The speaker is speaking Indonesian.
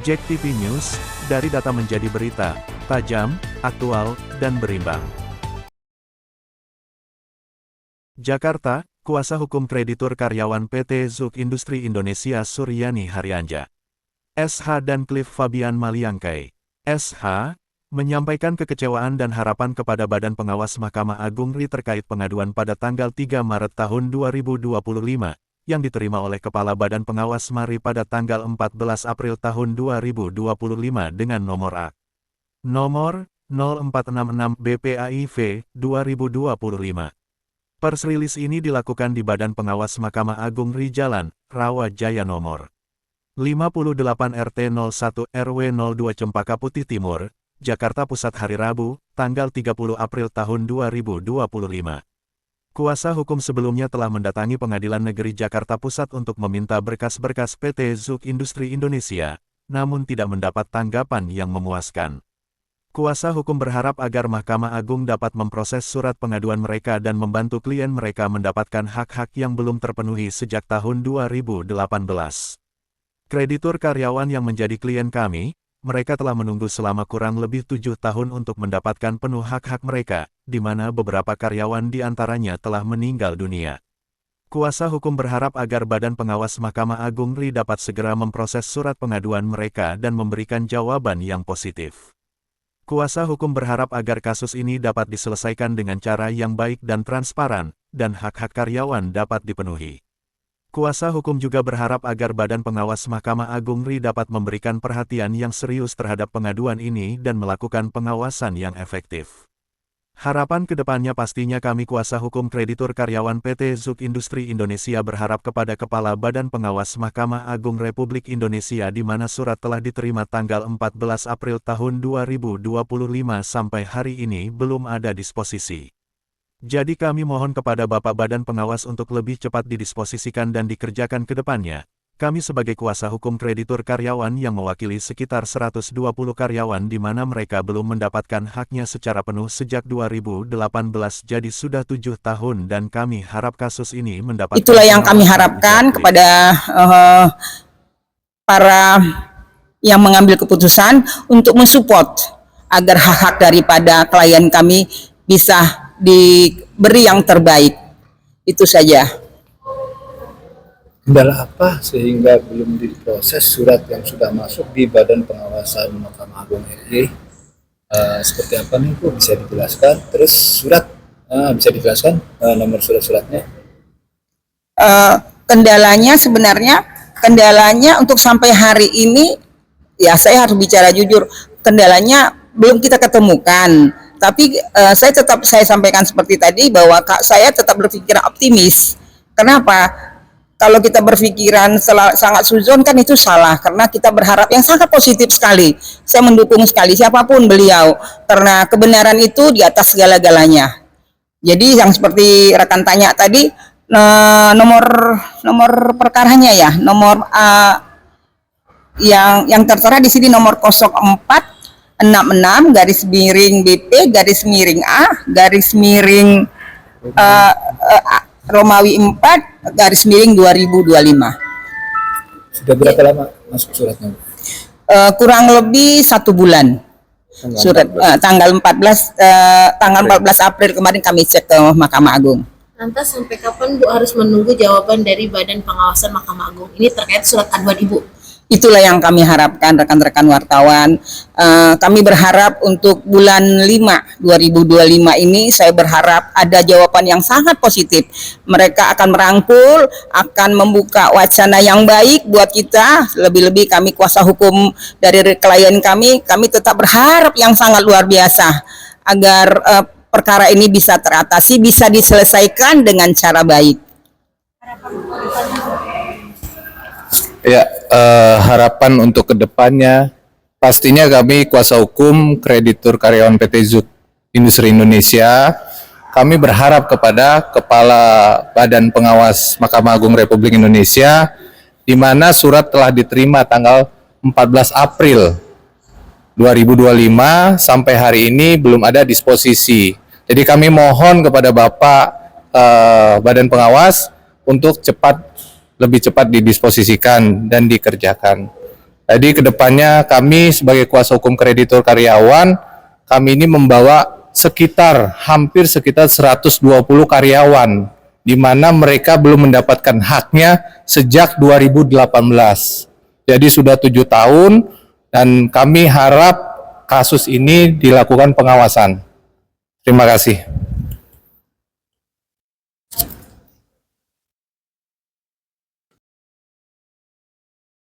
Jack TV News, dari data menjadi berita, tajam, aktual, dan berimbang. Jakarta, Kuasa Hukum Kreditur Karyawan PT Zuk Industri Indonesia Suryani Haryanja, SH dan Cliff Fabian Maliangkai, SH, menyampaikan kekecewaan dan harapan kepada Badan Pengawas Mahkamah Agung RI terkait pengaduan pada tanggal 3 Maret tahun 2025, yang diterima oleh Kepala Badan Pengawas MARI pada tanggal 14 April tahun 2025 dengan nomor A. Nomor 0466 BPAIV 2025. Pers rilis ini dilakukan di Badan Pengawas Mahkamah Agung RI Jalan Rawajaya nomor 58 RT 01 RW 02 Cempaka Putih Timur, Jakarta Pusat hari Rabu, tanggal 30 April tahun 2025. Kuasa hukum sebelumnya telah mendatangi Pengadilan Negeri Jakarta Pusat untuk meminta berkas-berkas PT Zuk Industri Indonesia, namun tidak mendapat tanggapan yang memuaskan. Kuasa hukum berharap agar Mahkamah Agung dapat memproses surat pengaduan mereka dan membantu klien mereka mendapatkan hak-hak yang belum terpenuhi sejak tahun 2018. Kreditur karyawan yang menjadi klien kami, mereka telah menunggu selama kurang lebih 7 tahun untuk mendapatkan penuh hak-hak mereka, di mana beberapa karyawan di antaranya telah meninggal dunia. Kuasa hukum berharap agar Badan Pengawas Mahkamah Agung RI dapat segera memproses surat pengaduan mereka dan memberikan jawaban yang positif. Kuasa hukum berharap agar kasus ini dapat diselesaikan dengan cara yang baik dan transparan, dan hak-hak karyawan dapat dipenuhi. Kuasa hukum juga berharap agar Badan Pengawas Mahkamah Agung RI dapat memberikan perhatian yang serius terhadap pengaduan ini dan melakukan pengawasan yang efektif. Harapan kedepannya pastinya kami kuasa hukum kreditur karyawan PT Zuk Industri Indonesia berharap kepada Kepala Badan Pengawas Mahkamah Agung Republik Indonesia di mana surat telah diterima tanggal 14 April tahun 2025 sampai hari ini belum ada disposisi. Jadi kami mohon kepada Bapak Badan Pengawas untuk lebih cepat didisposisikan dan dikerjakan ke depannya. Kami sebagai kuasa hukum kreditur karyawan yang mewakili sekitar 120 karyawan di mana mereka belum mendapatkan haknya secara penuh sejak 2018 jadi sudah 7 tahun dan kami harap kasus ini mendapatkan... Itulah yang kami harapkan kepada para yang mengambil keputusan untuk mensupport agar hak-hak daripada klien kami bisa diberi yang terbaik. Itu saja. Kendala apa sehingga belum diproses surat yang sudah masuk di Badan Pengawasan Mahkamah Agung RI? Seperti apa nih Bu, bisa dijelaskan? Terus surat bisa dijelaskan nomor surat-suratnya? Kendalanya untuk sampai hari ini ya saya harus bicara jujur, kendalanya belum kita ketemukan. Tapi saya sampaikan seperti tadi bahwa saya tetap berpikiran optimis. Kenapa? Kalau kita berpikiran sangat suzon kan itu salah, karena kita berharap yang sangat positif sekali. Saya mendukung sekali siapapun beliau, karena kebenaran itu di atas segala-galanya. Jadi yang seperti rekan tanya tadi, nomor perkaranya ya, nomor yang tertera di sini nomor 0466 garis miring BP garis miring A garis miring Romawi 4 garis miring 2025. Sudah berapa lama masuk suratnya? Kurang lebih 1 bulan. Surat tanggal 14 April kemarin kami cek ke Mahkamah Agung. Lantas sampai kapan Bu harus menunggu jawaban dari Badan Pengawasan Mahkamah Agung ini terkait surat aduan Ibu? Itulah yang kami harapkan rekan-rekan wartawan. Kami berharap untuk bulan 5 2025 ini saya berharap ada jawaban yang sangat positif. Mereka akan merangkul, akan membuka wacana yang baik buat kita. Lebih-lebih kami kuasa hukum dari klien kami tetap berharap yang sangat luar biasa agar perkara ini bisa teratasi, bisa diselesaikan dengan cara baik. Ya, harapan untuk kedepannya pastinya kami kuasa hukum kreditur karyawan PT Zuk Industri Indonesia, kami berharap kepada Kepala Badan Pengawas Mahkamah Agung Republik Indonesia di mana surat telah diterima tanggal 14 April 2025 sampai hari ini belum ada disposisi. Jadi kami mohon kepada Bapak Badan Pengawas untuk lebih cepat didisposisikan dan dikerjakan. Jadi kedepannya kami sebagai kuasa hukum kreditur karyawan, kami ini membawa hampir sekitar 120 karyawan, di mana mereka belum mendapatkan haknya sejak 2018. Jadi sudah 7 tahun, dan kami harap kasus ini dilakukan pengawasan. Terima kasih.